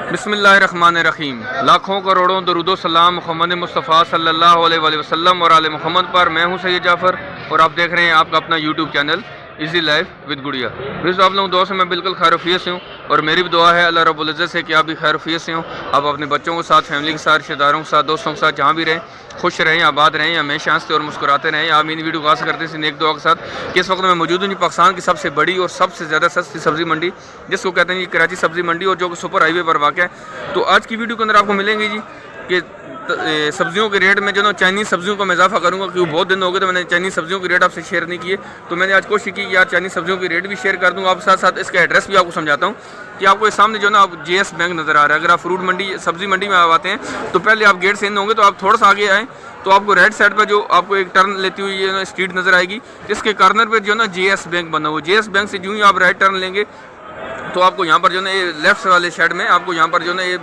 बिस्मिल्लाहिर्रहमानिर्रहीम। लाखों करोड़ों दरूदो सलाम मोहम्मद मुस्तफ़ा सल्लल्लाहु अलैहि वसल्लम और आले मोहम्मद पर। मैं हूं सैयद जाफ़र और आप देख रहे हैं आपका अपना YouTube channel easy life with गुड़िया। दोस्तों, आप लोगों दुआ से मैं बिल्कुल खैरियत से हूँ और मेरी भी दुआ है अल्लाह रब्बुल इज़्ज़त से कि आप भी खैरियत से हों। आप अपने बच्चों के साथ, फैमिली के साथ, रिश्तेदारों के साथ, दोस्तों के साथ जहाँ भी रहें, खुश रहें, आबाद रहें, हमेशा हंसते और मुस्कुराते रहें। आप इन वीडियो को आस करते हैं नेक दुआ के साथ कि इस वक्त मैं मौजूद हूँ पाकिस्तान की सबसे बड़ी और सबसे ज़्यादा सस्ती सब्ज़ी मंडी जिसको कहते हैं कराची सब्ज़ी मंडी, और जो कि सुपर हाईवे पर वाक़ है। तो आज की वीडियो के अंदर आपको मिलेंगे जी कि सब्जियों के रेट में जो ना चाइनीज़ सब्जियों का मैं इजाफा करूँगा, क्योंकि बहुत दिन हो गए तो मैंने चाइनीज़ सब्जियों के रेट आपसे शेयर नहीं किए। तो मैंने आज कोशिश की यार चाइनीज़ सब्जियों के रेट भी शेयर कर दूँगा, आप साथ साथ इसका एड्रेस भी आपको समझाता हूँ कि आपको इस सामने जो ना आप JS बैंक नज़र आ रहा है। अगर आप फ्रूट मंडी सब्ज़ी मंडी में आते हैं तो पहले आप गेट से इन होंगे, तो आप थोड़ा सा आगे आएँ तो आपको राइट साइड पर जो आपको एक टर्न लेती हुई ये स्ट्रीट नज़र आएगी, जिसके कॉर्नर पर जो ना JS बैंक बना हुआ। JS बैंक से जो ही आप राइट टर्न लेंगे तो आपको यहाँ पर जो है ये लेफ्ट वाले साइड में आपको यहाँ पर जो है ये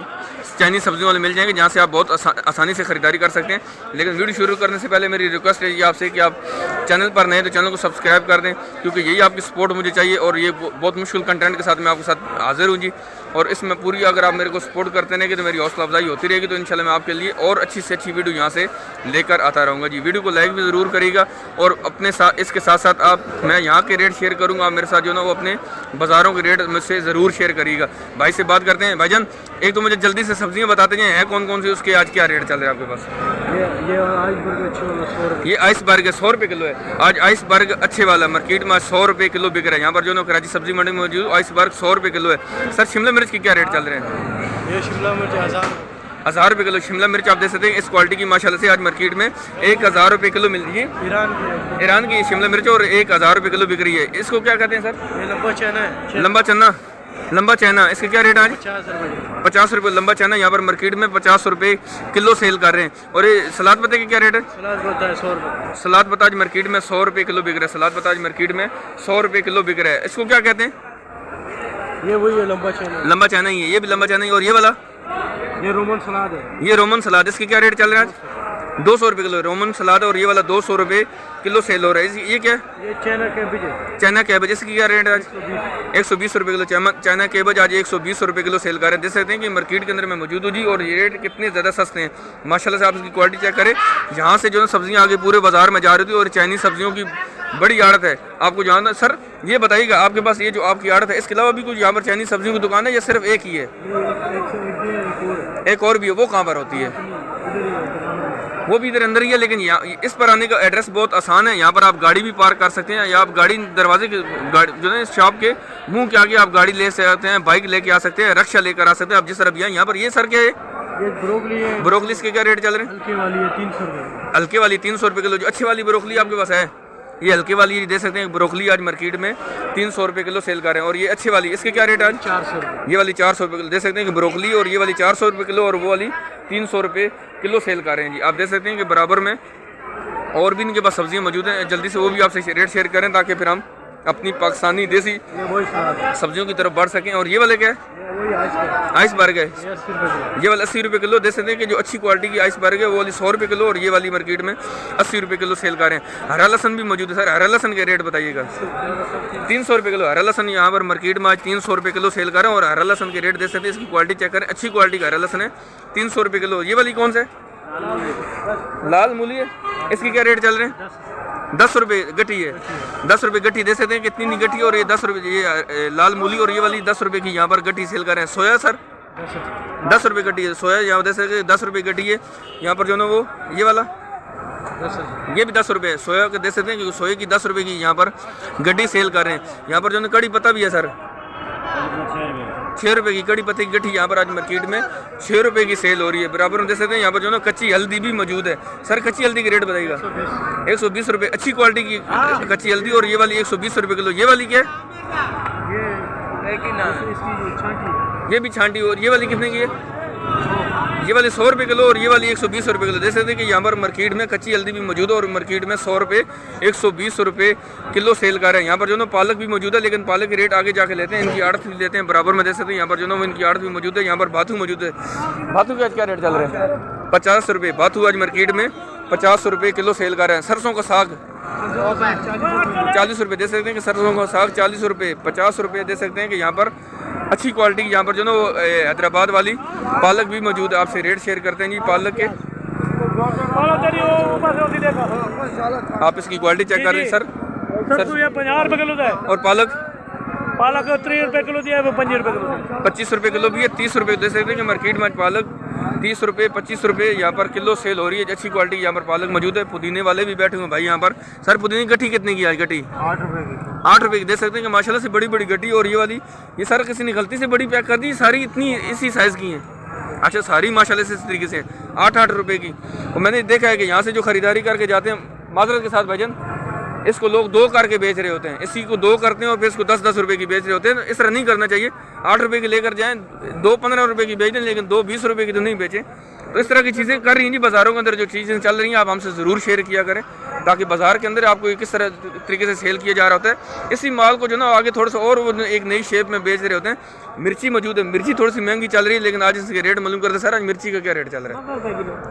चाइनीज़ सब्जियों वाले मिल जाएंगे, जहाँ से आप बहुत आसानी से ख़रीदारी कर सकते हैं। लेकिन वीडियो शुरू करने से पहले मेरी रिक्वेस्ट है आपसे कि आप चैनल पर नए तो चैनल को सब्सक्राइब कर दें, क्योंकि यही आपकी सपोर्ट मुझे चाहिए और ये बहुत मुश्किल कंटेंट के साथ मैं आपके साथ हाजिर हूँ जी। और इसमें पूरी अगर आप मेरे को सपोर्ट करते रहेंगे तो मेरी हौसला अफजाई होती रहेगी, तो इंशाल्लाह मैं आपके लिए और अच्छी से अच्छी वीडियो यहाँ से लेकर आता रहूँगा जी। वीडियो को लाइक भी ज़रूर करिएगा और अपने साथ इसके साथ साथ आप मैं यहाँ के रेट शेयर करूँगा, आप मेरे साथ जो ना वो अपने बाज़ारों के रेट मुझसे ज़रूर शेयर करिएगा। भाई से बात करते हैं। भाईजान, एक तो मुझे जल्दी से सब्जियाँ बताते हैं कौन कौन सी, उसके आज क्या रेट चल रहे हैं आपके पास? ये आइसबर्ग 100 रुपये किलो है। आज आइसबर्ग अच्छे वाला मार्केट में 100 रुपये किलो बिक रहा है। यहाँ पर जो ना कराची सब्जी मंडी में मौजूद आइसबर्ग 100 रुपये किलो है। सर, शिमला मिर्च की क्या रेट चल रहे हैं? ये शिमला मिर्च 1000 रुपये किलो शिमला मिर्च आप दे सकते हैं। इस क्वालिटी की माशाल्लाह से आज मार्केट में 1000 रुपये किलो मिल रही है। ईरान की शिमला मिर्च और 1000 रुपये किलो बिक रही है। इसको क्या कहते हैं सर? ये लंबा चना है। लंबा चना इसके क्या रेट आज? 50 रुपये लंबा चना यहाँ पर मार्केट में 50 रुपये किलो सेल कर रहे हैं। और ये सलाद पत्ते की क्या रेट है? सलाद पत्ता आज मार्केट में 100 रुपये किलो बिक रहा है। सलाद पत्ता आज मार्केट में 100 रुपये किलो बिक रहा है। इसको क्या कहते हैं? ये वही है लंबा चना ही है। ये भी लंबा चना ही। और ये वाला? ये रोमन सलाद है। ये रोमन सलाद, इसके क्या रेट चल रहा है? 200 रुपये किलो रोमन सलाद, और ये वाला 200 रुपये किलो सेल हो रहा है। ये क्या? ये चाइना कैबेज है। चाइना कैबेज, इसकी क्या रेट है आज? 120 रुपये किलो चाइना कैबेज आज 120 रुपये किलो सेल कर रहे हैं। देख सकते हैं कि मार्केट के अंदर मैं मौजूद हूँ जी, और ये रेट कितने ज़्यादा सस्ते हैं माशाल्लाह से। आप इसकी क्वालिटी चेक करें। यहाँ से जो है सब्जियाँ आगे पूरे बाजार में जा रही थी और चाइनीज़ सब्जियों की बड़ी आड़त है। आपको जानना सर, ये बताइएगा आपके पास ये जो आपकी आड़त है, इसके अलावा भी कुछ यहाँ पर चाइनीज़ सब्जियों की दुकान है या सिर्फ एक ही है? एक और भी है। वो कहाँ पर होती है? वो भी इधर अंदर ही है। लेकिन यहाँ इस पर आने का एड्रेस बहुत आसान है। यहाँ पर आप गाड़ी भी पार्क कर सकते हैं, या आप गाड़ी दरवाजे के जो है शॉप के मुंह के आगे आप गाड़ी ले सकते हैं, बाइक लेके आ सकते हैं, रिक्शा लेकर आ सकते हैं आप जिस तरफ यहाँ पर। ये सर क्या है? ये ब्रोकली है। ब्रोकली इसके क्या रेट चल रहे हैं? हल्के वाली है 300 रुपये। हल्के वाली 300 रुपये किलो। जो अच्छी वाली ब्रोकली आपके पास है, ये हल्के वाली दे सकते हैं। ब्रोकली आज मार्केट में 300 रुपये किलो सेल कर रहे हैं। और ये अच्छी वाली, इसके क्या रेट आज? 400 रुपये। ये वाली 400 रुपये किलो दे सकते हैं कि ब्रोकली, और ये वाली 400 रुपये किलो और वो वाली 300 रुपये किलो सेल कर रहे हैं जी। आप देख सकते हैं कि बराबर में और भी इनके पास सब्जियां मौजूद हैं। जल्दी से वो भी आपसे रेट शेयर करें ताकि फिर हम अपनी पाकिस्तानी देसी सब्जियों की तरफ बढ़ सकें। और ये वाले क्या है? आइसबर्ग है। ये वाला 80 रुपये किलो दे सकते हैं कि जो अच्छी क्वालिटी की आइसबर्ग है वो वाली 100 रुपये किलो, और ये वाली मार्केट में 80 रुपये किलो सेल कर रहे हैं। हरा लहसन भी मौजूद है। सर, हरा लहसन के रेट बताइएगा। 300 रुपये किलो हरा लहसन यहाँ पर मार्केट में आज 300 रुपये किलो सेल कर रहे हैं। और हरा लहसन के रेट दे सकते हैं। इसकी क्वालिटी चेक करें, अच्छी क्वालिटी का हरा लहसन है, 300 रुपये किलो। ये वाली कौन सा है? लाल मूली है। इसकी क्या रेट चल रहे हैं? 10 रुपये गट्ठी है। 10 रुपये गट्ठी दे सकते हैं। कितनी नहीं गट्ठी, और ये 10 रुपये ये लाल मूली, और ये वाली 10 रुपये की यहाँ पर गट्ठी सेल कर रहे हैं। सोया सर 10 रुपये गट्ठी है। सोया यहाँ दे सकते 10 रुपये गट्ठी है। यहाँ पर जो ना वो ये वाला ये भी 10 रुपये सोया के दे सकते हैं, क्योंकि सोया की 10 रुपये की यहाँ पर गड्डी सेल कर रहे हैं। यहाँ पर जो ना कड़ी पत्ता भी है सर, 6 रुपये की कड़ी पत्ते की गट्ठी यहाँ पर आज मार्केट में 6 रुपये की सेल हो रही है। बराबर में दे सकते हैं यहाँ पर जो ना कच्ची हल्दी भी मौजूद है। सर, कच्ची हल्दी के रेट बताइएगा। 120 रुपये अच्छी क्वालिटी की कच्ची हल्दी, और ये वाली 120 रुपये किलो। ये वाली क्या है? ये भी छांटी। और ये वाली कितने की है? ये वाली 100 रुपये किलो, और ये वाली 120 रुपये किलो। देख सकते हैं कि यहाँ पर मार्केट में कच्ची हल्दी भी मौजूद है, और मार्केट में 100 रुपये 120 रुपये किलो सेल कर रहे हैं। यहाँ पर जो ना पालक भी मौजूद है, लेकिन पालक के रेट आगे जाके लेते हैं, इनकी आड़त भी लेते हैं बराबर में। देख सकते हैं यहाँ पर जो ना इनकी आड़त भी मौजूद है। यहाँ पर बाथू मौजूद है। बाथू के आज क्या रेट चल रहे हैं? 50 रुपये। बाथू आज मार्केट में 50 रुपये किलो सेल कर रहे हैं। सरसों का साग 40 रुपये दे सकते हैं कि सरसों का साग 40 रुपये। 50 रुपये दे सकते हैं कि यहाँ पर अच्छी क्वालिटी की यहाँ पर जो ना वो हैदराबाद वाली पालक भी मौजूद है, आपसे रेट शेयर करते हैं जी पालक के। आप इसकी क्वालिटी चेक कर रहे हैं सर। सर ये 50 रुपये किलो है और पालक पालक 30 रुपये किलो दिया है, 25 रुपये किलो 25 रुपये किलो भी है, 30 रुपये दे सकते हैं कि मार्केट में आज पालक 30 रुपये 25 रुपये यहाँ पर किलो सेल हो रही है। अच्छी क्वालिटी यहाँ पर पालक मौजूद है। पुदीने वाले भी बैठे हुए भाई यहाँ पर। सर पुदीने की गट्ठी कितने की आज गट्ठी? 8 रुपये की। 8 रुपये की दे सकते हैं कि माशाल्लाह से बड़ी बड़ी गट्ठी। और ये वाली ये सर किसी ने गलती से बड़ी पैक कर दी, सारी इतनी इसी साइज़ की हैं। अच्छा सारी माशाल्लाह से इस तरीके से 8 रुपये की। और मैंने देखा है कि यहाँ से जो ख़रीदारी करके जाते हैं, माजरत के साथ भाईजान, इसको लोग 2 करके बेच रहे होते हैं, इसी को 2 करते हैं और फिर इसको 10-10 रुपये की बेच रहे होते हैं। इस तरह नहीं करना चाहिए। 8 रुपये की लेकर जाएँ, 2 15 रुपये की बेच दें, लेकिन 2 20 रुपये की तो नहीं बेचें। तो इस तरह की चीज़ें कर रही हैं जी बाज़ारों के अंदर। जो चीज़ें चल रही हैं आप हमसे ज़रूर शेयर किया करें, ताकि बाज़ार के अंदर आपको किस तरह तरीके से सेल किया जा रहा होता है। इसी माल को जो ना आगे थोड़ा सा और एक नई शेप में बेच रहे होते हैं। मिर्ची मौजूद है, मिर्ची थोड़ी सी महंगी चल रही है, लेकिन आज इसके रेट मालूम करते सर। आज मिर्ची का क्या रेट चल रहा है?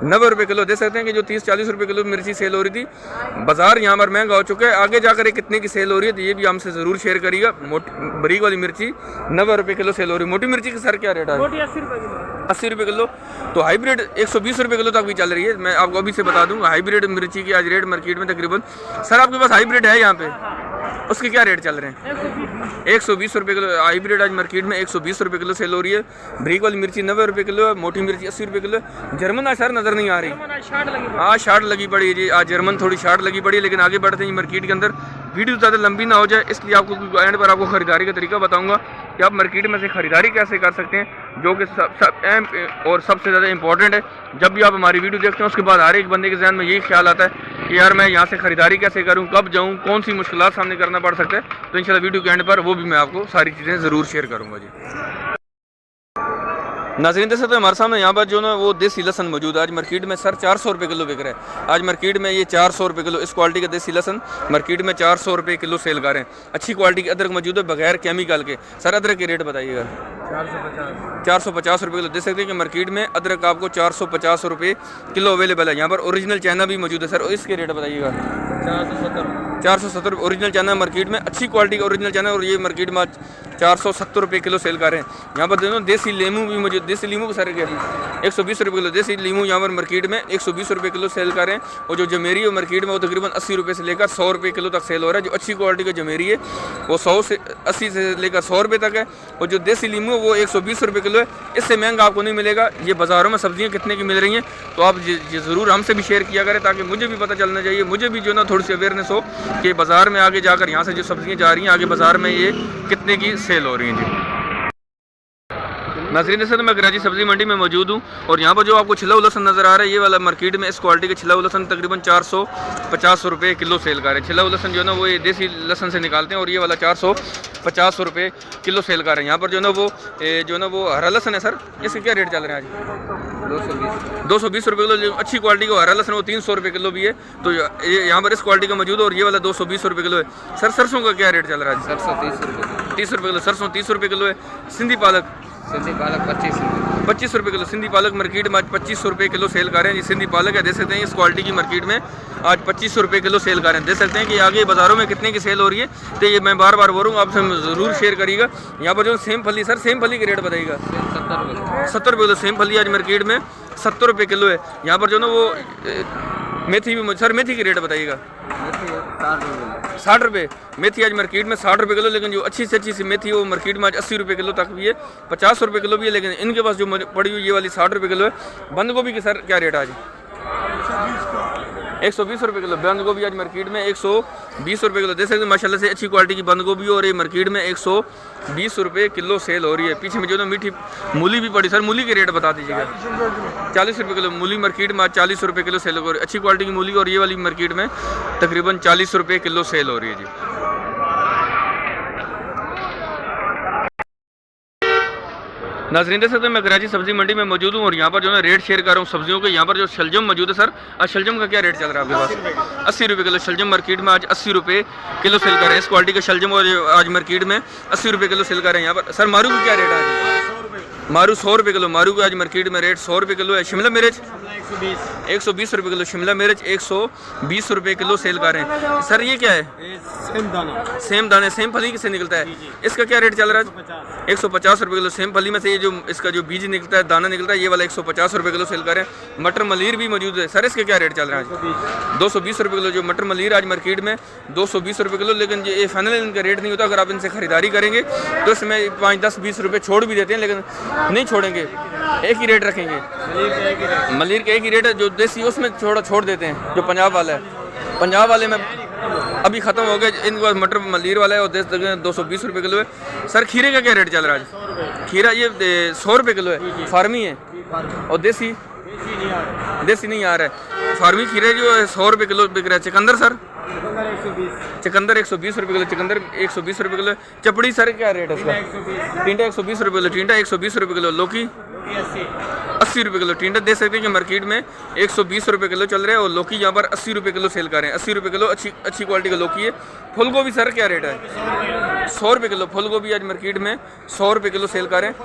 90 रुपये किलो दे सकते हैं कि जो 30-40 रुपये किलो मिर्ची सेल हो रही थी, बाज़ार यहाँ पर महंगा हो चुका है। आगे जाकर ये कितने की सेल हो रही है तो ये भी हमसे ज़रूर शेयर करिएगा। बरीक वाली मिर्ची 90 रुपये किलो सेल हो रही है। मोटी मिर्ची का सर क्या रेट है? 80 रुपये किलो। तो हाइब्रिड 120 रुपये किलो तक भी चल रही है। मैं आपको अभी से बता दूँ हाइब्रिड मिर्ची की आज रेट मार्केट में तकरीबन। सर आपके पास हाइब्रिड है यहाँ पे, उसके क्या रेट चल रहे हैं? 120 रुपये किलो हाइब्रिड आज मार्केट में 120 रुपये किलो सेल हो रही है। ब्रीक वाली मिर्ची 90 रुपये किलो है, मोटी मिर्ची 80 रुपये किलो है। जर्मन आज सर नज़र नहीं आ रही। हाँ शार्ट लगी पड़ी है जी, आज जर्मन थोड़ी शार्ट लगी पड़ी है। लेकिन आगे बढ़ते हैं मार्केट के अंदर, वीडियो ज़्यादा लंबी ना हो जाए, इसलिए आपको एंड पर आपको ख़रीदारी का तरीका बताऊंगा कि आप मार्केट में से ख़रीदारी कैसे कर सकते हैं, जो कि सब अहम और सबसे ज़्यादा इंपॉर्टेंट है। जब भी आप हमारी वीडियो देखते हैं उसके बाद हर एक बंदे के जहन में यही ख्याल आता है कि यार मैं यहाँ से ख़रीदारी कैसे करूँ, कब जाऊँ, कौन सी मुश्किलात सामने करना पड़ सकता है। तो इंशाल्लाह वीडियो के एंड पर वो भी मैं आपको सारी चीज़ें ज़रूर शेयर करूँगा जी। नाज़रीन देख सकते हैं हमारे सामने यहाँ पर जो ना वो देसी लहसन मौजूद है। आज मार्केट में सर 400 रुपये किलो बिक रहा है। आज मार्केट में ये 400 रुपये किलो, इस क्वालिटी का देसी लहसन मार्केट में 400 रुपये किलो सेल कर रहे हैं। अच्छी क्वालिटी की अदरक मौजूद है बगैर केमिकल के। सर अदरक के रेट बताइएगा। 450 रुपये किलो दे सकते हैं कि मार्केट में अदरक आपको 450 रुपये किलो अवेलेबल है। यहाँ पर ओरिजिनल चाइना भी मौजूद है सर, इसके रेट बताइएगा। 470 रुपये ओरिजिनल चाइना मार्केट में, अच्छी क्वालिटी का ओरिजिनल चाइना, और ये मार्केट में 470 रुपये किलो सेल कर रहे हैं। यहाँ पर दोनों देसी लीमू भी मौजूद, देसी लीमू का सर क्या 120 रुपये किलो देसी लीमू यहाँ पर मार्केट में 120 रुपये किलो सेल कर रहे हैं। और जो जमेरी है मार्केट में वो तकरीबन 80 रुपये से लेकर 100 रुपये किलो तक सेल हो रहा है। जो अच्छी क्वालिटी का जमेरी है वो 80 से लेकर 100 रुपये तक है। और जो देसी लीमू है वो 120 रुपये किलो है। इससे महंगा आपको नहीं मिलेगा। ये बाज़ारों में सब्जियाँ कितने की मिल रही हैं तो आप ये ज़रूर हमसे भी शेयर किया करें, ताकि मुझे भी पता चलना चाहिए, मुझे भी जो ना थोड़ी सी अवेयरनेस हो कि बाज़ार में आगे जाकर यहाँ से जो सब्जियाँ जा रही हैं आगे बाज़ार में ये कितने की सेल हो रही हैं जी। नाज़रीन से तो मैं कराची सब्ज़ी मंडी में मौजूद हूँ और यहाँ पर जो आपको छिला लहसन नज़र आ रहा है ये वाला मार्केट में इस क्वालिटी के छिला लहसन तकरीबन 450 रुपये किलो सेल कर रहे हैं। छिला लहसन जो है ना वो ये देसी लहसन से निकालते हैं और ये वाला 450 रुपये किलो सेल कर रहे हैं। यहाँ पर जो है ना वो हरा लहसन है सर, इसके क्या रेट चल रहे हैं आज? 220 रुपये किलो। अच्छी क्वालिटी का हरा लहसन वो 300 रुपये किलो भी है। तो ये यहाँ पर इस क्वालिटी का मौजूद है और ये वाला 220 रुपये किलो है। सर सरसों का क्या रेट चल रहा है? सरसों 30 रुपये किलो। सरसों 30 रुपये किलो है। सिंधी पालक 25 रुपये किलो। सिंधी पालक मार्केट में आज 25 रुपये किलो सेल कर रहे हैं। ये सिंधी पालक है, देख सकते हैं इस क्वालिटी की मार्केट में आज 25 रुपये किलो सेल कर रहे हैं। देख सकते हैं कि आगे बाज़ारों में कितने की सेल हो रही है। तो ये मैं बार बार बोलूँगा, आपसे ज़रूर शेयर करिएगा। यहाँ पर जो सेम फली, सर सेम फली के रेट बताइएगा। 70 रुपये किलो सेम फली आज मार्केट में 70 रुपये किलो है। यहाँ पर जो ना वो मेथी भी, सर मेथी की रेट बताइएगा। 60 रुपये मेथी आज मार्केट में 60 रुपये किलो। लेकिन जो अच्छी से अच्छी सी मेथी है वो मार्केट में आज 80 रुपये किलो तक भी है, 50 रुपये किलो भी है। लेकिन इनके पास जो पड़ी हुई ये वाली 60 रुपये किलो है। बंद गोभी की सर क्या रेट आज? 120 रुपये किलो। बंद गोभी आज मार्केट में 120 रुपये किलो। देख सकते हैं माशाल्लाह से अच्छी क्वालिटी की बंद गोभी और ये मार्केट में 120 रुपये किलो सेल हो रही है। पीछे में जो ना मीठी मूली भी पड़ी, सर मूली के रेट बता दीजिएगा। 40 रुपये किलो मूली मार्केट में आज 40 रुपये किलो सेल हो रही है। अच्छी क्वालिटी की मूली और ये वाली मार्केट में तकरीबन 40 रुपये किलो सेल हो रही है जी। नाज़रीन देख सकते हैं मैं कराची सब्जी मंडी में मौजूद हूँ और यहाँ पर जो है रेट शेयर कर रहा हूँ सब्जियों के। यहाँ पर जो शलजम मौजूद है सर, आज शलजम का क्या रेट चल रहा है आपके पास? 80 रुपये किलो। शलजम मार्केट में आज 80 रुपये किलो सेल कर रहे हैं। इस क्वालिटी का शलजम और आज मार्केट में 80 रुपये किलो सेल कर रहे हैं। यहाँ पर सर मारू की क्या रेट है आज? मारू 100 रुपये किलो। मारू का आज मार्केट में रेट 100 रुपये किलो है। शिमला मिर्च 120 रुपये किलो। शिमला मिर्च 120 रुपये किलो सेल कर रहे हैं। सर ये क्या है? सेम दाने, सेम फली से निकलता है। इसका क्या रेट चल रहा है? 150 रुपये किलो। सेम फली में से ये जो इसका जो बीज निकलता है, दाना निकलता है, ये वाला 150 रुपये किलो सेल कर रहे हैं। मटर मलीर भी मौजूद है। सर इसके क्या रेट चल रहा है? 220 रुपये किलो। जो मटर मलीर आज मार्केट में 220 रुपये किलो, लेकिन ये फाइनल इनका रेट नहीं होता। अगर आप इनसे खरीदारी करेंगे तो इसमें 5, 10, 20 रुपये छोड़ भी देते हैं, लेकिन नहीं छोड़ेंगे, एक ही रेट रखेंगे। मलीर का एक ही रेट है। जो देसी उसमें थोड़ा छोड़ देते हैं। जो पंजाब वाला है, पंजाब वाले में अभी ख़त्म हो गया। इनके पास मटर मलीर वाला है और 220 रुपये किलो है। सर खीरे का क्या रेट चल रहा है? खीरा ये 100 रुपये किलो है। फार्मी है और देसी नहीं आ रहा है। फार्मी खीरे जो है 100 रुपये किलो बिक रहा है। चुकंदर सर? चुकंदर 120 रुपये किलो। चुकंदर 120 रुपये किलो। चपड़ी सर क्या रेट है इसका? टींडा 120 रुपये किलो। टींडा 120 रुपये किलो। लौकी 80 रुपये किलो। टींडा देख सकते हैं कि मार्केट में 120 रुपये किलो चल रहे हैं और लौकी यहाँ पर 80 रुपये किलो सेल कर रहे हैं। 80 रुपये किलो अच्छी क्वालिटी का लौकी है। फूल गोभी सर क्या रेट है? 100 रुपये किलो। फूल गोभी आज मार्केट में 100 रुपये किलो सेल कर रहे हैं।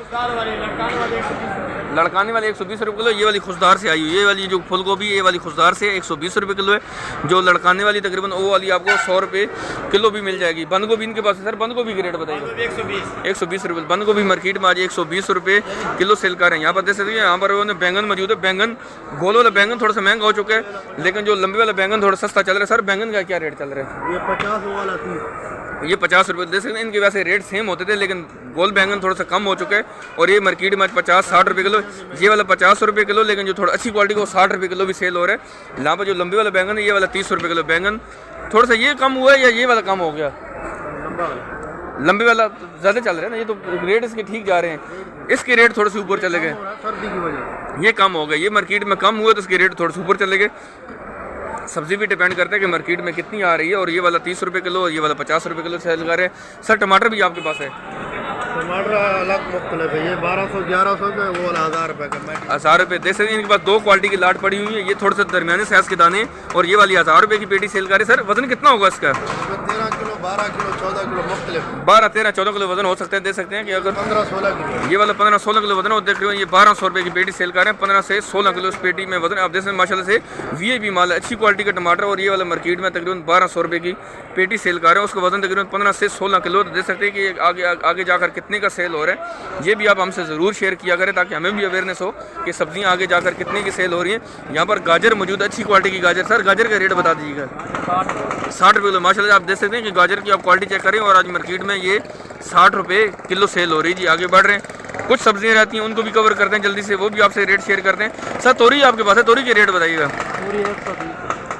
लड़काने वाले 120 रुपये किलो। ये वाली खुशदार से आई हुई, ये वाली जो फूल गोभी, ये वाली खुशदार से 120 रुपये किलो है। जो लड़काने वाली तकरीबन वो वाली आपको 100 रुपये किलो भी मिल जाएगी। बंद गोभी इनके पास है। सर बंद गोभी की रेट बताइए। 120 रुपये। बंद गोभी मार्केट में आज 120 रुपये किलो सेल कर रहे हैं। यहाँ पर देख सकते हैं, यहाँ पर उन्होंने बैंगन मौजूद है। बैंगन गोल वाला बैंगन थोड़ा सा महंगा हो चुका है, लेकिन जो लंबे वाला बैंगन थोड़ा सस्ता चल रहा है। सर बैंगन का क्या रेट चल रहा है? ये 50 रुपये। देख सकते हैं इनके वैसे रेट सेम होते थे, लेकिन गोल बैंगन थोड़ा सा कम हो चुका है और ये मार्केट में 50-60 रुपये किलो। ये वाला 50 रुपये किलो, लेकिन जो थोड़ा अच्छी क्वालिटी का वो 60 रुपये किलो भी सेल हो रहा है। यहाँ पर जो लंबे वाला बैंगन है, ये वाला 30 रुपये किलो। बैंगन थोड़ा सा ये कम हुआ है या ये वाला कम हो गया? लंबे वाला ज़्यादा चल रहा है ना। ये तो रेट इसके ठीक जा रहे हैं, इसके रेट थोड़े से ऊपर चले गए। ये कम हो गए, ये मार्केट में कम हुआ तो इसके रेट थोड़े से ऊपर चले गए। सब्जी भी डिपेंड करता है कि मार्केट में कितनी आ रही है। और ये वाला 30 रुपये किलो और ये वाला 50 रुपये किलो सेल कर रहे हैं। सर टमाटर भी आपके पास है? टमाटर अलग मुख्तलिफ है। ये 1200-1100 का, वो 1000 रुपये का। 1000 रुपये। देख सकते हैं इनके पास दो क्वालिटी की लाट पड़ी हुई है। ये थोड़े से दरमियाने साइज़ के दाने और ये वाली 1000 रुपये की पेटी सेल कर रहे हैं। सर वजन कितना होगा इसका? 13 किलो, 12 किलो, 14 किलो मुख्तलिफ। 12, 13, 14 किलो वजन हो सकते हैं। देख सकते हैं कि अगर 15-16 किलो, ये वाला 15-16 किलो वजन हो, देख रहे हो ये 1200 रुपये की पेटी सेल कर रहे हैं। 15 से 16 किलो इस पेटी में वजन। आप देख सकते हैं माशाल्लाह से VIP माल है, अच्छी क्वालिटी का टमाटर। और ये वाला मार्केट में तकरीबन 1200 रुपये की पेटी सेल कर रहे हैं। उसका वजन तकरीबन 15 से 16 किलो। देख सकते हैं कि आगे जाकर कितने का सेल हो रहा है। ये भी आप हमसे ज़रूर शेयर किया करें ताकि हमें भी अवेयरनेस हो कि सब्जियां आगे जाकर कितने की सेल हो रही हैं। यहाँ पर गाजर मौजूद है, अच्छी क्वालिटी की गाजर। सर गाजर का रेट बता दीजिएगा। 60 रुपये किलो। माशाल्लाह आप देख सकते हैं कि गाजर की आप क्वालिटी चेक करें और आज मार्केट में ये 60 रुपये किलो सेल हो रही है। जी आगे बढ़ रहे हैं। कुछ सब्जियां रहती हैं उनको भी कवर करते हैं जल्दी से, वो भी आपसे रेट शेयर करते हैं। सर तोरी आपके पास है? तोरी के रेट बताइएगा।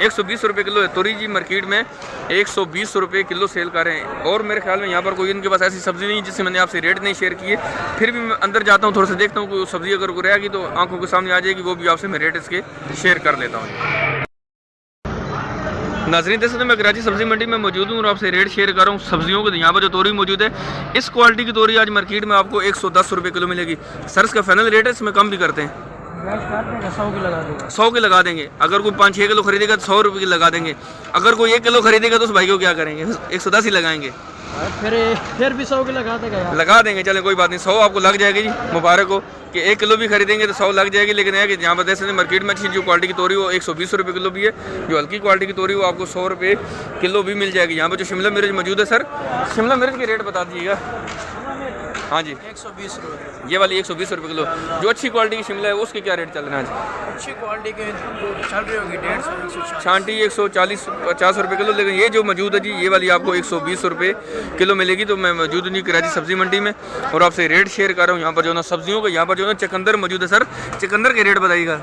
120 रुपये किलो है तोरी जी। मार्केट में 120 रुपये किलो सेल कर रहे हैं। और मेरे ख्याल में यहाँ पर कोई इनके पास ऐसी सब्ज़ी नहीं जिससे मैंने आपसे रेट नहीं शेयर किए। फिर भी मैं अंदर जाता हूँ, थोड़ा सा देखता हूँ कोई सब्ज़ी अगर कोई रहेगी तो आंखों के सामने आ जाएगी, वो भी आपसे मैं रेट इसके शेयर कर लेता हूँ। नाज़रीन देख सकते हैं मैं कराची सब्ज़ी मंडी में मौजूद हूँ और आपसे रेट शेयर कर रहा हूँ सब्जियों को। यहाँ पर जो तोरी मौजूद है, इस क्वालिटी की तोरी आज मार्केट में आपको 110 रुपये किलो मिलेगी। सर इसका फाइनल रेट है, इसमें कम भी करते हैं। 100 की लगा देंगे। अगर कोई 5-6 किलो खरीदेगा तो 100 रुपये की लगा देंगे। अगर कोई 1 किलो खरीदेगा तो उस भाई को क्या करेंगे? 110 ही लगाएंगे। फिर भी 100 की लगा देगा यार। लगा देंगे, चले कोई बात नहीं। 100 आपको लग जाएगी जी, मुबारक हो कि 1 किलो भी खरीदेंगे तो 100 लग जाएगी। लेकिन है कि यहाँ पर जैसे मार्केट में अच्छी जो क्वालिटी की तोरी वो 120 रुपये किलो भी है। जो हल्की क्वालिटी की तोरी वो आपको 100 रुपये किलो भी मिल जाएगी। यहाँ पर जो शिमला मिर्च मौजूद है, सर शिमला मिर्च के रेट बता दीजिएगा। हाँ जी 120 रुपये। ये वाली 120 रुपये किलो। जो अच्छी क्वालिटी की शिमला है उसके क्या रेट चल रहे हैं आज? अच्छी क्वालिटी के चल रही होगी 150-140। छांटी 140-50 रुपये किलो। लेकिन ये जो मौजूद है जी, ये वाली आपको 120 रुपये किलो मिलेगी। तो मैं मौजूद हूँ जी कराची सब्ज़ी मंडी में और आपसे रेट शेयर कर रहा हूँ। यहाँ पर जो ना सब्जियों का, यहाँ पर जो ना चुकंदर मौजूद है। सर चुकंदर के रेट बताइएगा।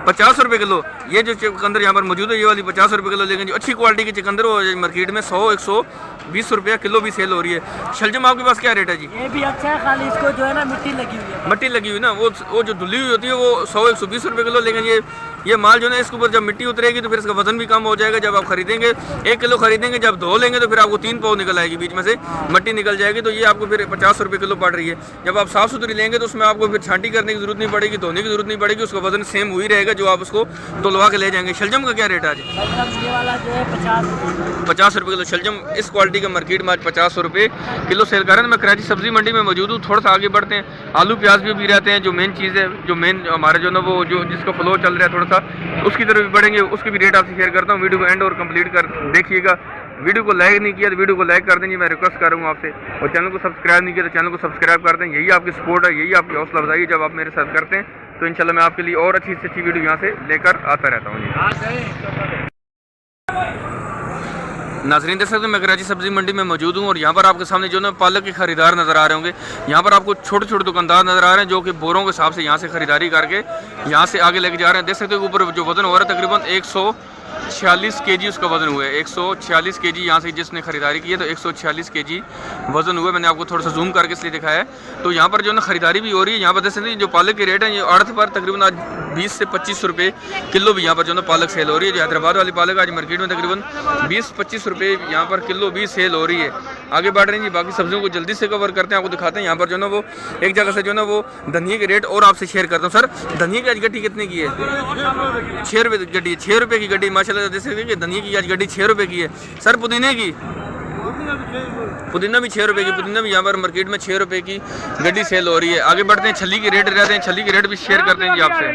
50 रुपये किलो। ये जो चुकंदर यहाँ पर मौजूद है, ये वाली 50 रुपये किलो। लेकिन जो अच्छी क्वालिटी की चुकंदर वो मार्केट में 100-120 रुपये किलो भी सेल हो रही है। शलजम आपके पास क्या रेट है जी? ये भी अच्छा है, खाली इसको जो है ना मिट्टी लगी हुई है। मिट्टी लगी हुई ना, वो जो धुली हुई होती है वो 100-120 रुपये किलो। लेकिन ये माल जो है इसके ऊपर जब मिट्टी उतरेगी तो फिर इसका वजन भी कम हो जाएगा। जब आप खरीदेंगे 1 किलो खरीदेंगे, जब धो लेंगे तो फिर आपको 3 पाव निकल आएगी, बीच में से मिट्टी निकल जाएगी। तो ये आपको फिर 50 रुपये किलो पड़ रही है। जब आप साफ़ सुथरी लेंगे तो उसमें आपको फिर छांटी करने की जरूरत नहीं पड़ेगी, धोने की जरूरत नहीं पड़ेगी। उसका वजन सेम हुई रहेगा जो आप उसको धुलवा के ले जाएंगे। शलजम का क्या रेट है आज? ये वाला जो है 50 रुपये किलो। शलजम इस क्वालिटी का मार्केट में आज 50 रुपये किलो सेल कर रहे हैं। मैं कराची सब्जी मंडी में मौजूद हूँ। थोड़ा सा आगे बढ़ते हैं। आलू प्याज भी रहते हैं, जो मेन चीज़ है, जो मेन हमारे जो ना वो जो जिसका फ्लो चल रहा है थोड़ा सा, उसकी तरफ भी बढ़ेंगे, उसके भी रेट आपसे शेयर करता हूँ। वीडियो को एंड और कंप्लीट कर देखिएगा। वीडियो को लाइक नहीं किया तो वीडियो को लाइक कर देंगे, मैं रिक्वेस्ट करूँगा आपसे। और चैनल को सब्सक्राइब नहीं किया तो चैनल को सब्सक्राइब कर दें। यही आपकी सपोर्ट है, यही आपकी हौसला अफजाई है। जब आप मेरे साथ करते हैं तो इंशाल्लाह मैं आपके लिए और अच्छी से अच्छी वीडियो यहाँ से लेकर आता रहता हूँ जी। नाज़रीन देख सकते हैं मैं कराची सब्जी मंडी में मौजूद हूँ और यहाँ पर आपके सामने जो ना पालक के खरीदार नज़र आ रहे होंगे। यहाँ पर आपको छोटे छोटे दुकानदार नज़र आ रहे हैं जो कि बोरों के हिसाब से यहाँ से खरीदारी करके यहाँ से आगे लेके जा रहे हैं। देख सकते हो ऊपर जो वजन हो रहा है तकरीबन 146 kg उसका वजन हुआ है। 146 kg यहाँ से जिसने खरीदारी की है तो 146 kg वजन हुआ है। मैंने आपको थोड़ा सा जूम करके इसलिए दिखाया है। तो यहाँ पर जो ना खरीदारी भी हो रही है। यहाँ पर देख सकते हैं जो पालक के रेट है ये अर्थ पर तकरीबन आज 20 से 25 रुपये किलो भी यहाँ पर जो ना पालक सेल हो रही है। जो हैदराबाद वाली पालक आज मार्केट में तकरीबन 20-25 रुपये यहाँ पर किलो भी सेल हो रही है। आगे बढ़ रहे हैं जी, बाकी सब्जियों को जल्दी से कवर करते हैं, आपको दिखाते हैं। यहाँ पर जो ना वो एक जगह से जो ना वो धनिया के रेट और आपसे शेयर करता हूँ। सर धनिया की आज गड्डी कितने की है? 6 रुपये गड्डी, 6 रुपये की गड्डी माशाल्लाह। जैसे कि धनिया की आज गड्डी 6 रुपये की है। सर पुदीने की? पुदीना भी 6 रुपये की, पुदीना भी यहाँ पर मार्केट में 6 रुपये की गड्डी सेल हो रही है। आगे बढ़ते हैं, छली के रेट रहते हैं, छली के रेट भी शेयर करते हैं जी आपसे।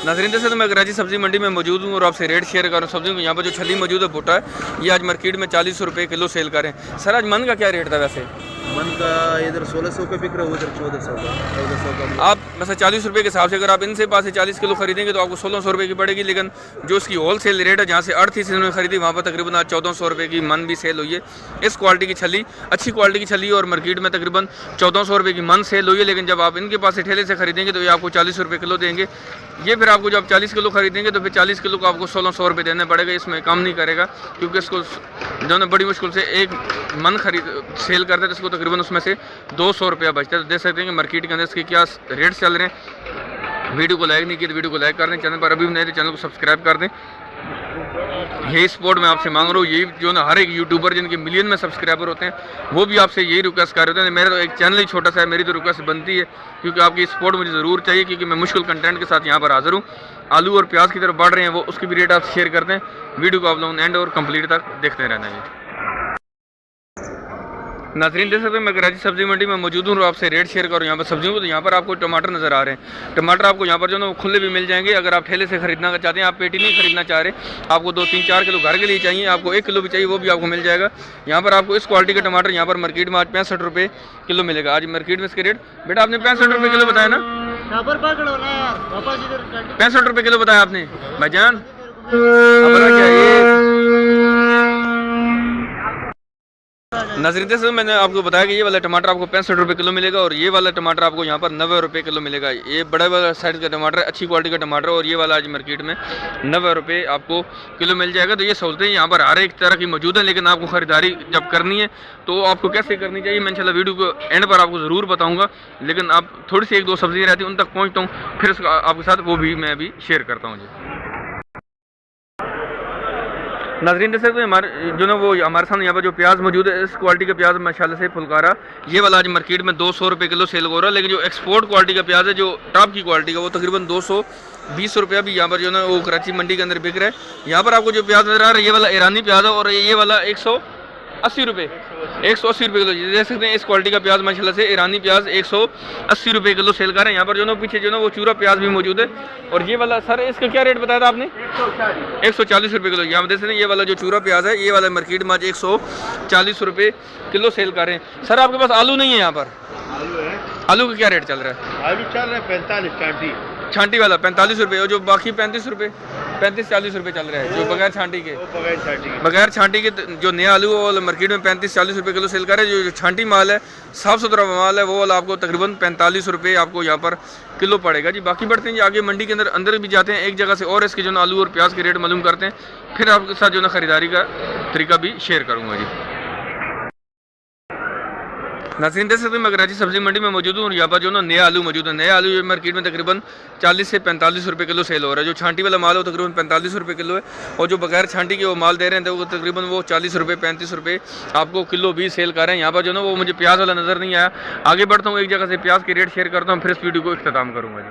नाज़रीन से तो मैं कराची सब्जी मंडी में मौजूद हूँ और आपसे रेट शेयर कर रहा हूँ सब्जी में। यहाँ पर जो छली मौजूद है भुट्टा है, ये आज मार्केट में 40 रुपये किलो सेल कर रहे हैं। सर आज मन का क्या रेट था वैसे? मन का इधर 1600 का बिक रहा है, उधर 1400 का। आप वैसे 40 रुपये के हिसाब से अगर आप इनसे पास से 40 किलो खरीदेंगे तो आपको 1600 रुपये की पड़ेगी। लेकिन जो इसकी होल सेल रेट है, जहाँ से अर्थ थी इन्होंने खरीदी, वहाँ पर तकरीबन आज 1400 रुपये की मन भी सेल हुई है। इस क्वालिटी की छली, अच्छी क्वालिटी की छली और मार्केट में तकरीबन 1400 रुपये की मन सेल हुई है। लेकिन जब आप इनके पास से ठेले से खरीदेंगे तो ये आपको 40 रुपये किलो देंगे। ये फिर आपको जब 40 किलो खरीदेंगे तो फिर 40 किलो को आपको 1600 रुपये देना पड़ेगा। इसमें कम नहीं करेगा क्योंकि इसको जो ना बड़ी मुश्किल से एक मन खरीद सेल करते हैं तो इसको तकरीबन उसमें से 200 रुपया बचता है। तो देख सकते हैं कि मार्केट के अंदर इसके क्या रेट चल रहे हैं। वीडियो को लाइक नहीं किया तो वीडियो को लाइक कर दें, चैनल पर अभी भी नहीं तो चैनल को सब्सक्राइब कर दें। यही सपोर्ट मैं आपसे मांग रहा हूँ। यही जो ना हर एक यूट्यूबर जिनके मिलियन में सब्सक्राइबर होते हैं वो भी आपसे यही रिक्वेस्ट कर रहे होते हैं। मेरा तो एक चैनल ही छोटा सा है, मेरी तो रिक्वेस्ट बनती है क्योंकि आपकी सपोर्ट मुझे ज़रूर चाहिए क्योंकि मैं मुश्किल कंटेंट के साथ यहाँ पर हाजिर हूँ। आलू और प्याज की तरफ बढ़ रहे हैं वो, उसकी भी रेट आप शेयर करते हैं। वीडियो को आप लोग एंड और कंप्लीट तक देखते रहना है। नाज़रीन देख सकते हैं मैं कराची सब्जी मंडी में मौजूद हूँ और आपसे रेट शेयर करूँ यहाँ पर सब्जियों को। तो यहाँ पर आपको टमाटर नज़र आ रहे हैं। टमाटर आपको यहाँ पर जो ना खुले भी मिल जाएंगे। अगर आप ठेले से खरीदना चाहते हैं, आप पेटी नहीं खरीदना चाह रहे, आपको 2-3-4 किलो घर के लिए चाहिए, आपको 1 किलो भी चाहिए, वो भी आपको मिल जाएगा। यहाँ पर आपको इस क्वालिटी का टमाटर यहाँ पर मार्केट में आज 65 रुपये किलो मिलेगा। आज मार्केट में इसके रेट, बेटा आपने 65 रुपये किलो बताया ना? 65 रुपये किलो बताया आपने भाईजान। नाज़रीन से मैंने आपको बताया कि ये वाला टमाटर आपको 65 रुपये किलो मिलेगा और ये वाला टमाटर आपको यहाँ पर 90 रुपये किलो मिलेगा। ये बड़ा वाला साइज़ का टमाटर, अच्छी क्वालिटी का टमाटर, और ये वाला आज मार्केट में 90 रुपये आपको किलो मिल जाएगा। तो ये सहूलतें यहाँ पर हर एक तरह की मौजूद है। लेकिन आपको ख़रीदारी जब करनी है तो आपको कैसे करनी चाहिए मैं इंशाल्लाह वीडियो को एंड पर आपको ज़रूर बताऊँगा। लेकिन आप थोड़ी सी 1-2 सब्जियाँ रहती हैं उन तक पहुँचता हूँ, फिर उसका आपके साथ वो भी मैं अभी शेयर करता हूँ जी। नाज़रीन देख सकते हैं हमारे जो ना वो हमारे सामने यहाँ पर जो प्याज मौजूद है, इस क्वालिटी का प्याज माशाल्लाह से फुलकारा, ये वाला आज मार्केट में 200 रुपये किलो सेल हो रहा है। लेकिन जो एक्सपोर्ट क्वालिटी का प्याज है, जो टॉप की क्वालिटी का, वो तकरीबन 220 रुपया भी यहाँ पर जो ना वो कराची मंडी के अंदर बिक रहा है। यहाँ पर आपको जो प्याज नजर आ रहा है ये वाला ईरानी प्याज है और ये वाला 180 रुपये किलो। देख सकते हैं इस क्वालिटी का प्याज माशाल्लाह से ईरानी प्याज 180 रुपये किलो सेल कर रहे हैं। यहाँ पर जो ना पीछे जो ना वो चूरा प्याज भी मौजूद है। और ये वाला सर इसका क्या रेट बताया था आपने? 140 रुपये किलो। यहाँ पर देख सकते हैं ये वाला जो चूरा प्याज है, ये वाला मार्केट में आज 140 रुपये किलो सेल कर रहे हैं। सर आपके पास आलू नहीं है यहाँ पर? आलू है। आलू का क्या रेट चल रहा है? आलू चल रहा है 45 छांटी वाला 45 रुपये और जो बाकी 35 रुपये 35-40 रुपये चल रहा है जो बगैर छांटी के। बगैर छांटी के जो नया आलू है वो मार्केट में 35-40 रुपये किलो सेल कर रहे हैं। जो छांटी माल है, साफ़ सुथरा माल है, वो वाला आपको तकरीबन 45 रुपये आपको यहाँ पर किलो पड़ेगा जी। बाकी बढ़ते हैं जी आगे मंडी के अंदर भी जाते हैं एक जगह से और इसके जो ना आलू और प्याज के रेट मालूम करते हैं, फिर आपके साथ जो ना खरीदारी का तरीका भी शेयर करूँगा जी। नाज़रीन देख सकते हैं मैं कराची सब्जी मंडी में मौजूद हूँ और यहाँ पर जो ना नया आलू मौजूद है। नया आलू ये मार्केट में तकरीबन 40 से 45 रुपये किलो सेल हो रहा है। जो छांटी वाला माल है वो तकरीबन 45 रुपये किलो है और जो बगैर छांटी के वो माल दे रहे हैं तो वो तकरीबन वो 40 रुपये 35 रुपये आपको किलो भी सेल कर रहे हैं। यहाँ पर जो ना वो मुझे प्याज वाला नज़र नहीं आया। आगे बढ़ता हूँ, एक जगह से प्याज के रेट शेयर करता हूँ, फिर इस वीडियो को इख्तिताम करूँगा जी।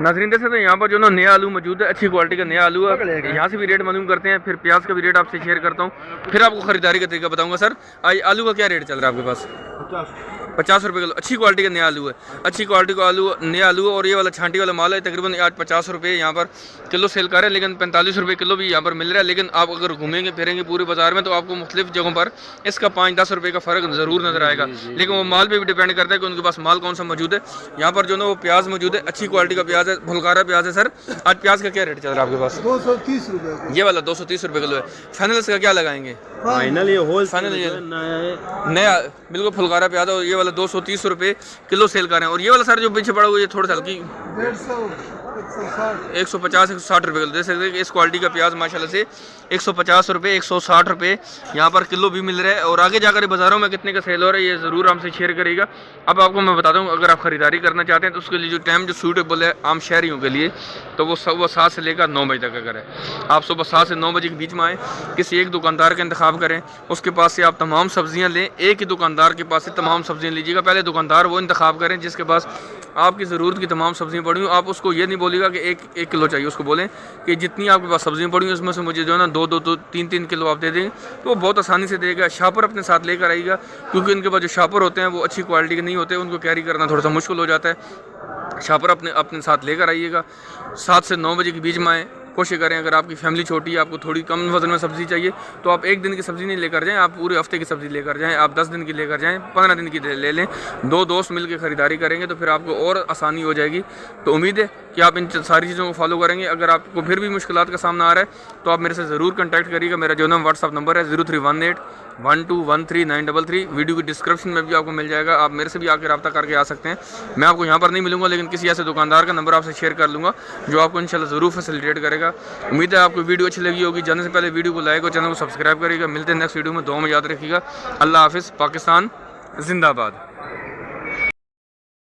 नाज़रीन देख सकते हैं यहाँ पर जो ना नया आलू मौजूद है, अच्छी क्वालिटी का नया आलू है। यहाँ से भी रेट मालूम करते हैं, फिर प्याज का भी रेट आपसे शेयर करता हूँ, फिर आपको खरीदारी का तरीका बताऊँगा। सर आज आलू का क्या रेट चल रहा है आपके पास? 50 रुपये किलो। अच्छी क्वालिटी का नया आलू है, अच्छी क्वालिटी का आलू नया आलू है। और ये वाला छांटी वाला माल है, तकरीबन आज 50 रुपये यहाँ पर किलो सेल कर रहे हैं, लेकिन 45 रुपये किलो भी यहाँ पर मिल रहा है। लेकिन आप अगर घूमेंगे फिरेंगे पूरे बाजार में तो आपको मुख्तलिफ जगहों पर इसका 5-10 रुपये का फ़र्क ज़रूर नज़र आएगा। लेकिन वो माल पे भी डिपेंड करता है कि उनके पास माल कौन सा मौजूद है। यहाँ पर जो ना वो प्याज मौजूद है, अच्छी क्वालिटी का प्याज है, फुलकारा प्याज है। सर आज प्याज का क्या रेट चल रहा है आपके पास? 230 रुपये। ये वाला 230 रुपये किलो है। फाइनल इसका क्या लगाएंगे? फाइनल ये होल फाइनल ये नया बिल्कुल फुलकारा प्याज है, और ये वाला 230 रुपये किलो सेल कर रहे हैं। और ये वाला सर जो पीछे पड़ा हुआ है ये थोड़ा सा हल्की 150-160 रुपये किलो। देख सकते हैं कि इस क्वालिटी का प्याज माशाल्लाह से 150 रुपये 160 रुपये यहाँ पर किलो भी मिल रहा है। और आगे जाकर बाज़ारों में कितने का सेल हो रहा है ये ज़रूर हमसे शेयर करेगा। अब आपको मैं बताता हूँ, अगर आप ख़रीदारी करना चाहते हैं तो उसके लिए जो टाइम जो सूटेबल है आम शहरियों के लिए, तो वो सुबह 7 से लेकर 9 बजे तक अगर है, आप सुबह 7 से 9 बजे के बीच में आएँ, किसी एक दुकानदार का इंतखाब करें, उसके पास से आप तमाम सब्ज़ियाँ लें। एक ही दुकानदार के पास से तमाम सब्ज़ियाँ लीजिएगा। पहले दुकानदार वो इंतखाब करें जिसके पास आपकी ज़रूरत की तमाम सब्ज़ियाँ पड़ी हुई। आप उसको ये नहीं बोलिएगा कि एक किलो चाहिए, उसको बोलें कि जितनी आपके पास सब्ज़ियाँ पड़ी हुई उसमें से मुझे जो है ना 2-2, 3-3 किलो आप दे देंगे, तो वो बहुत आसानी से देगा। शापर अपने साथ लेकर आइएगा, क्योंकि उनके पास जो शापर होते हैं वो अच्छी क्वालिटी के नहीं होते, उनको कैरी करना थोड़ा सा मुश्किल हो जाता है। शापर अपने साथ लेकर आइएगा। 7 से 9 बजे के बीच में आएँ। कोशिश करें, अगर आपकी फैमिली छोटी है, आपको थोड़ी कम वजन में सब्ज़ी चाहिए, तो आप एक दिन की सब्ज़ी नहीं लेकर जाएं, आप पूरे हफ्ते की सब्ज़ी लेकर जाएं। आप 10 दिन की लेकर जाएं, 15 दिन की ले लें। 2 दोस्त मिलकर ख़रीदारी करेंगे तो फिर आपको और आसानी हो जाएगी। तो उम्मीद है कि आप इन सारी चीज़ों को फॉलो करेंगे। अगर आपको फिर भी मुश्किलात का सामना आ रहा है तो आप मेरे से ज़रूर कॉन्टैक्ट करिएगा। मेरा जो ना व्हाट्सअप नंबर है 031812139333। वीडियो की डिस्क्रिप्शन में भी आपको मिल जाएगा, आप मेरे से भी आकर रब्ता करके आ सकते हैं। मैं आपको यहाँ पर नहीं मिलूँगा, लेकिन किसी ऐसे दुकानदार का नंबर आपसे शेयर कर लूँगा जो आपको इंशाल्लाह ज़रूर फैसिलिटेट करेगा। उम्मीद है आपको वीडियो अच्छी लगी होगी। जाने से पहले वीडियो को लाइक और चैनल को सब्सक्राइब करिएगा। मिलते हैं नेक्स्ट वीडियो में, दुआ में याद रखिएगा। अल्लाह हाफिज़। पाकिस्तान जिंदाबाद।